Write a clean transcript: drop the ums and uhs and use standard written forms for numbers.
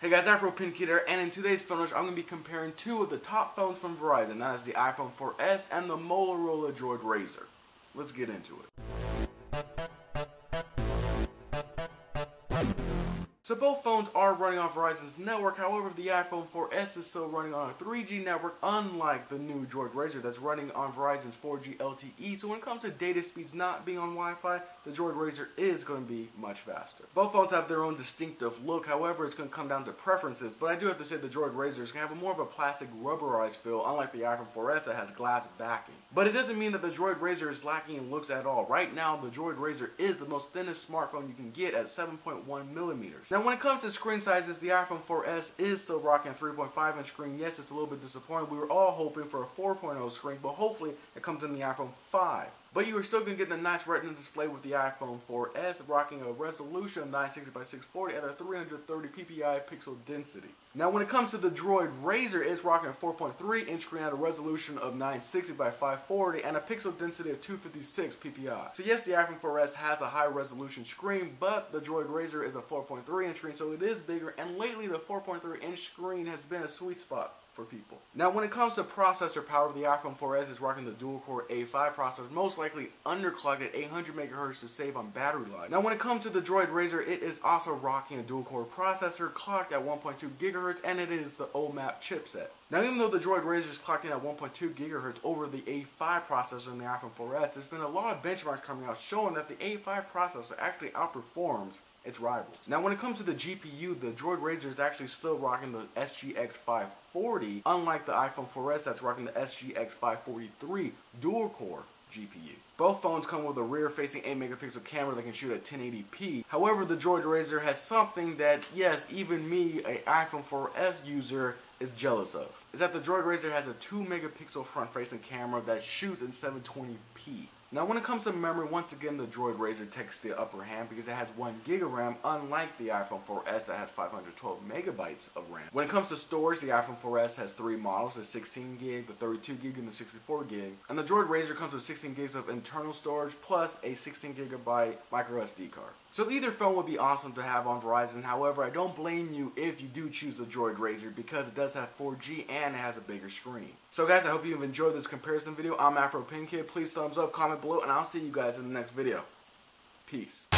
Hey guys, AfroPinKid here, and in today's phone rush, I'm going to be comparing two of the top phones from Verizon. That is the iPhone 4S and the Motorola Droid Razr. Let's get into it. So both phones are running on Verizon's network, however the iPhone 4S is still running on a 3G network, unlike the new Droid Razr that's running on Verizon's 4G LTE. So when it comes to data speeds not being on Wi-Fi, the Droid Razr is going to be much faster. Both phones have their own distinctive look, however it's going to come down to preferences, but I do have to say the Droid Razr is going to have more of a plastic rubberized feel, unlike the iPhone 4S that has glass backing. But it doesn't mean that the Droid Razr is lacking in looks at all. Right now, the Droid Razr is the most thinnest smartphone you can get at 7.1 millimeters. Now when it comes to screen sizes, the iPhone 4S is still rocking a 3.5 inch screen. Yes, it's a little bit disappointing. We were all hoping for a 4.0 screen, but hopefully it comes in the iPhone 5. But you are still going to get the nice Retina display with the iPhone 4S, rocking a resolution of 960 by 640 at a 330 ppi pixel density. Now when it comes to the Droid Razr, it's rocking a 4.3 inch screen at a resolution of 960 by 540 and a pixel density of 256 ppi. So yes, the iPhone 4S has a high resolution screen, but the Droid Razr is a 4.3 inch screen, so it is bigger, and lately the 4.3 inch screen has been a sweet spot for people. Now when it comes to processor power, the iPhone 4S is rocking the dual-core A5 processor, most likely underclocked at 800 MHz to save on battery life. Now when it comes to the Droid Razr, it is also rocking a dual-core processor clocked at 1.2 GHz, and it is the OMAP chipset. Now even though the Droid Razr is clocked in at 1.2 GHz over the A5 processor in the iPhone 4S, there's been a lot of benchmarks coming out showing that the A5 processor actually outperforms its rivals. Now when it comes to the GPU, the Droid Razr is actually still rocking the SGX 540, unlike the iPhone 4S that's rocking the SGX 543 dual-core GPU. Both phones come with a rear-facing 8-megapixel camera that can shoot at 1080p. However, the Droid Razr has something that, yes, even me, an iPhone 4S user, is jealous of. Is that the Droid Razr has a 2-megapixel front-facing camera that shoots in 720p. Now when it comes to memory, once again the Droid Razr takes the upper hand because it has 1 GB of RAM, unlike the iPhone 4S that has 512 megabytes of RAM. When it comes to storage, the iPhone 4S has 3 models, the 16 gig, the 32 gig, and the 64 gig. And the Droid Razr comes with 16 gigs of internal storage plus a 16 gigabyte micro SD card. So either phone would be awesome to have on Verizon. However, I don't blame you if you do choose the Droid Razr because it does have 4G and it has a bigger screen. So guys, I hope you've enjoyed this comparison video. I'm AfroPinKid. Please thumbs up, comment below, and I'll see you guys in the next video. Peace.